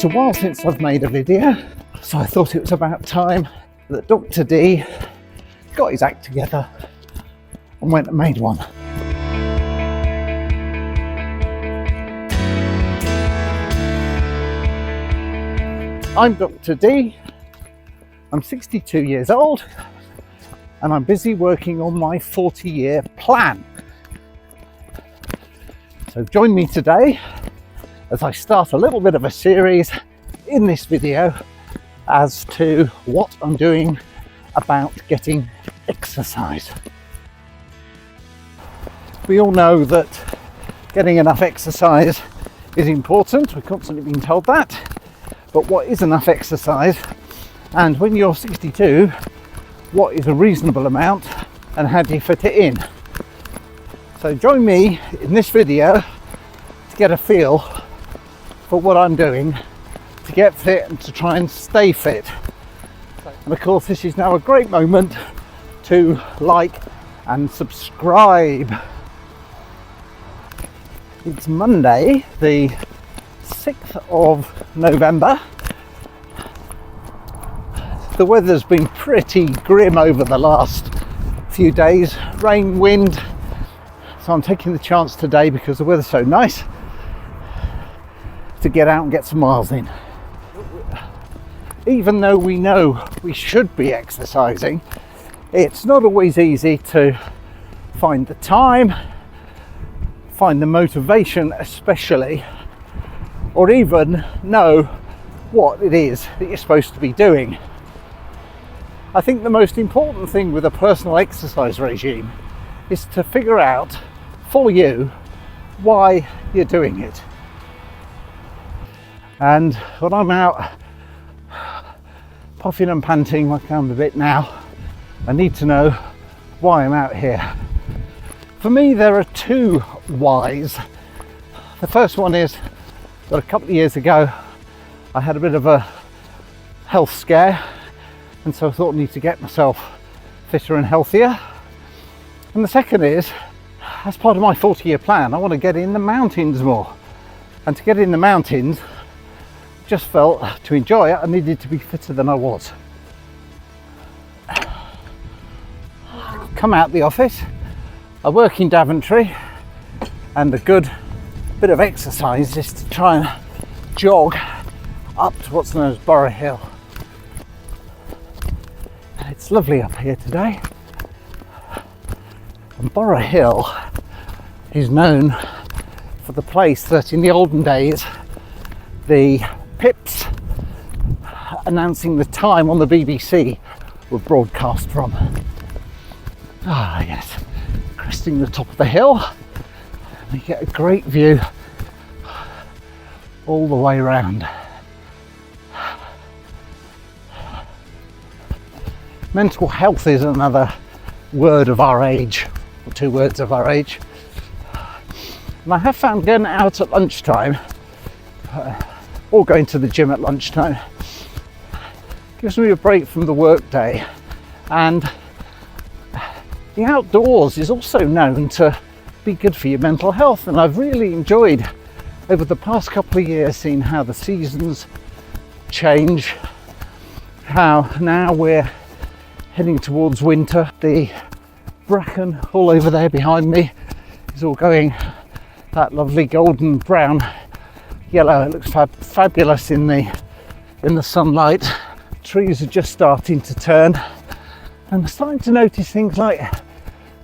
It's a while since I've made a video, so I thought it was about time that Dr. D got his act together and went and made one. I'm Dr. D, I'm 62 years old, and I'm busy working on my 40-year plan. So join me today as I start a little bit of a series in this video as to what I'm doing about getting exercise. We all know that getting enough exercise is important. We're constantly being told that. But what is enough exercise? And when you're 62, what is a reasonable amount and how do you fit it in? So join me in this video to get a feel for what I'm doing to get fit and to try and stay fit. And of course, this is now a great moment to like and subscribe. It's Monday, the 6th of November. The weather's been pretty grim over the last few days, rain, wind, so I'm taking the chance today because the weather's so nice to get out and get some miles in. Even though we know we should be exercising, it's not always easy to find the time, find the motivation especially, or even know what it is that you're supposed to be doing. I think the most important thing with a personal exercise regime is to figure out for you why you're doing it. And when I'm out puffing and panting like I'm a bit now, I need to know why I'm out here. For me, there are two whys. The first one is that a couple of years ago I had a bit of a health scare, and so I thought I need to get myself fitter and healthier. And the second is, as part of my 40-year plan, I want to get in the mountains more. And to get in the mountains, just felt to enjoy it, I needed to be fitter than I was. Come out the office, I work in Daventry, and a good bit of exercise is to try and jog up to what's known as Borough Hill. It's lovely up here today. And Borough Hill is known for the place that in the olden days the pips announcing the time on the BBC were broadcast from. Ah yes, cresting the top of the hill, you get a great view all the way around. Mental health is another word of our age, or two words of our age. And I have found getting out at lunchtime, or going to the gym at lunchtime, gives me a break from the work day. And the outdoors is also known to be good for your mental health. And I've really enjoyed over the past couple of years seeing how the seasons change, how now we're heading towards winter. The bracken all over there behind me is all going that lovely golden brown yellow. It looks fabulous in the sunlight. Trees are just starting to turn, and I'm starting to notice things like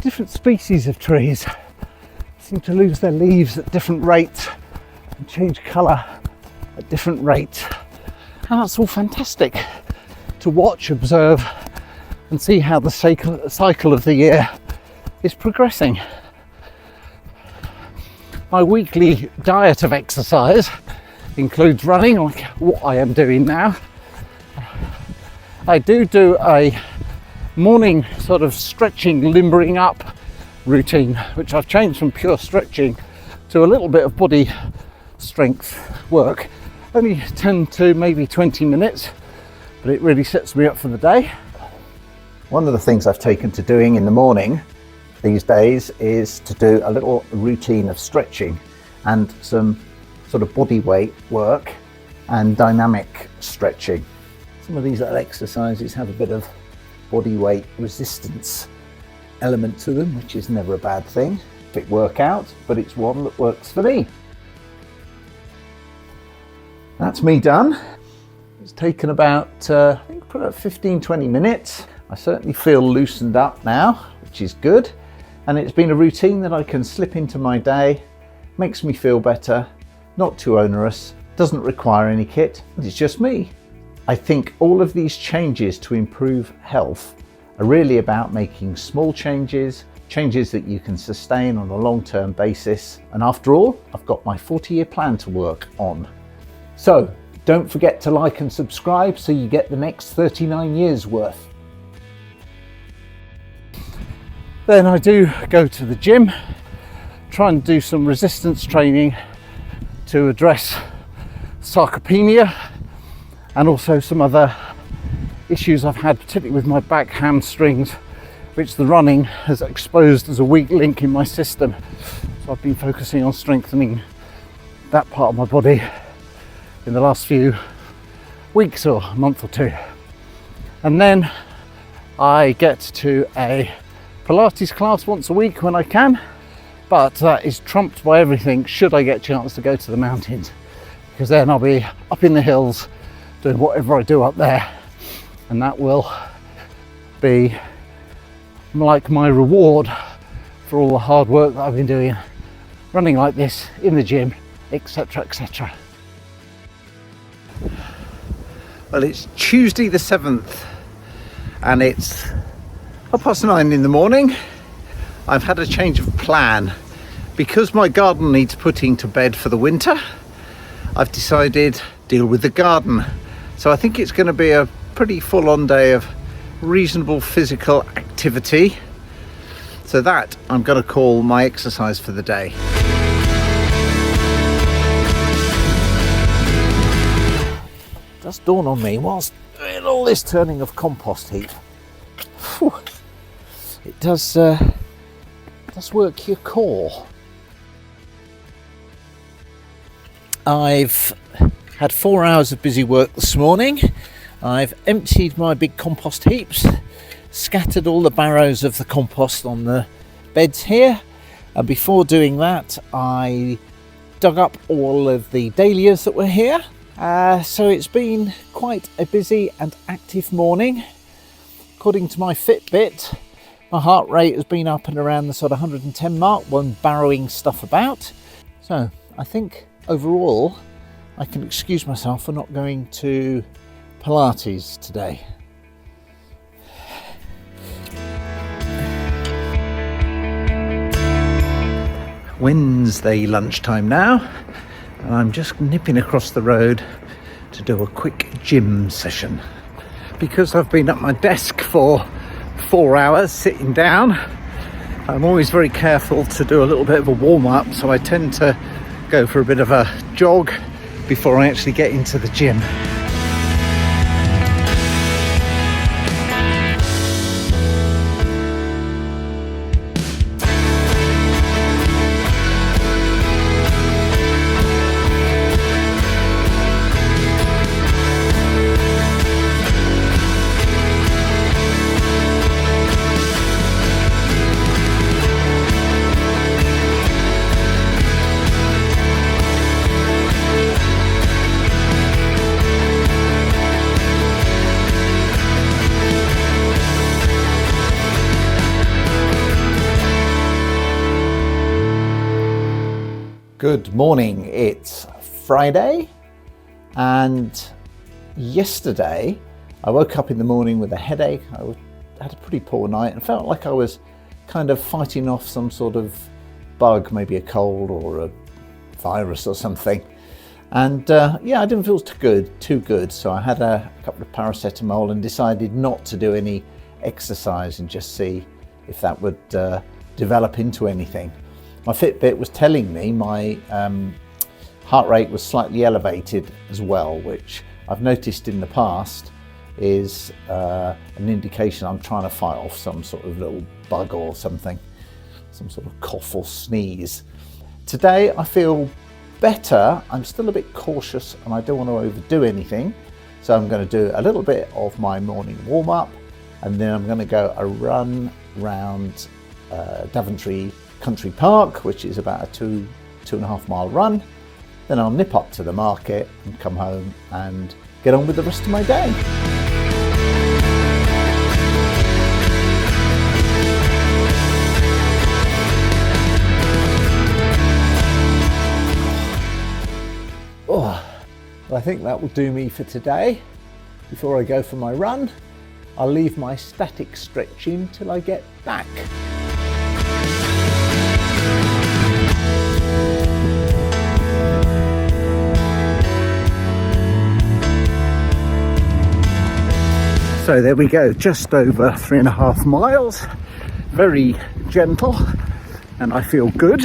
different species of trees seem to lose their leaves at different rates and change colour at different rates, and that's all fantastic to watch, observe and see how the cycle of the year is progressing. My weekly diet of exercise includes running, like what I am doing now. I do a morning sort of stretching, limbering up routine, which I've changed from pure stretching to a little bit of body strength work. Only 10 to maybe 20 minutes, but it really sets me up for the day. One of the things I've taken to doing in the morning these days is to do a little routine of stretching and some sort of body weight work and dynamic stretching. Some of these little exercises have a bit of body weight resistance element to them, which is never a bad thing. Big workout, but it's one that works for me. That's me done. It's taken about, I think, about 15-20 minutes. I certainly feel loosened up now, which is good. And it's been a routine that I can slip into my day, makes me feel better, not too onerous, doesn't require any kit, and it's just me. I think all of these changes to improve health are really about making small changes that you can sustain on a long-term basis. And after all, I've got my 40-year plan to work on. So don't forget to like and subscribe so you get the next 39 years worth. Then I do go to the gym, try and do some resistance training to address sarcopenia and also some other issues I've had, particularly with my back hamstrings, which the running has exposed as a weak link in my system. So I've been focusing on strengthening that part of my body in the last few weeks or a month or two. And then I get to a Pilates class once a week when I can, but that is trumped by everything should I get a chance to go to the mountains, because then I'll be up in the hills doing whatever I do up there, and that will be like my reward for all the hard work that I've been doing running like this in the gym, etc, etc. Well, it's Tuesday the 7th and it's 9:30 in the morning. I've had a change of plan. Because my garden needs putting to bed for the winter, I've decided to deal with the garden. So I think it's going to be a pretty full-on day of reasonable physical activity. So that I'm going to call my exercise for the day. Just dawned on me whilst doing all this turning of compost heap. Whew, it does work your core. I've had 4 hours of busy work this morning. I've emptied my big compost heaps, scattered all the barrows of the compost on the beds here, and before doing that I dug up all of the dahlias that were here. So it's been quite a busy and active morning. According to my Fitbit, my heart rate has been up and around the sort of 110 mark when barrowing stuff about. So I think overall I can excuse myself for not going to Pilates today. Wednesday lunchtime now, and I'm just nipping across the road to do a quick gym session. Because I've been at my desk for 4 hours sitting down, I'm always very careful to do a little bit of a warm-up, so I tend to go for a bit of a jog before I actually get into the gym. Good morning, it's Friday, and yesterday I woke up in the morning with a headache. I had a pretty poor night and felt like I was kind of fighting off some sort of bug, maybe a cold or a virus or something. And yeah, I didn't feel too good, so I had a couple of paracetamol and decided not to do any exercise and just see if that would develop into anything. My Fitbit was telling me my heart rate was slightly elevated as well, which I've noticed in the past is an indication I'm trying to fight off some sort of little bug or something, some sort of cough or sneeze. Today I feel better. I'm still a bit cautious and I don't want to overdo anything. So I'm going to do a little bit of my morning warm-up, and then I'm going to go a run round Daventry Country Park, which is about a 2.5 mile run. Then I'll nip up to the market and come home and get on with the rest of my day. Oh, well, I think that will do me for today. Before I go for my run, I'll leave my static stretching till I get back. So there we go, just over 3.5 miles, very gentle, and I feel good.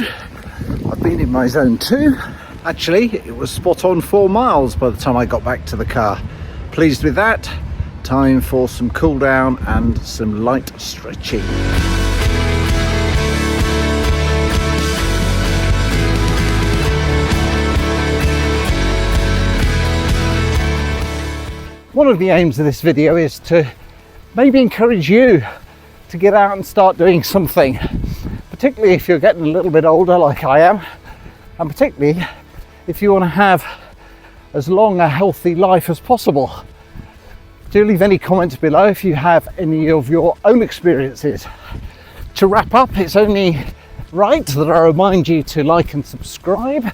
I've been in my zone 2. Actually, it was spot on 4 miles by the time I got back to the car. Pleased with that. Time for some cool down and some light stretching. One of the aims of this video is to maybe encourage you to get out and start doing something, particularly if you're getting a little bit older like I am, and particularly if you want to have as long a healthy life as possible. Do leave any comments below if you have any of your own experiences. To wrap up, it's only right that I remind you to like and subscribe.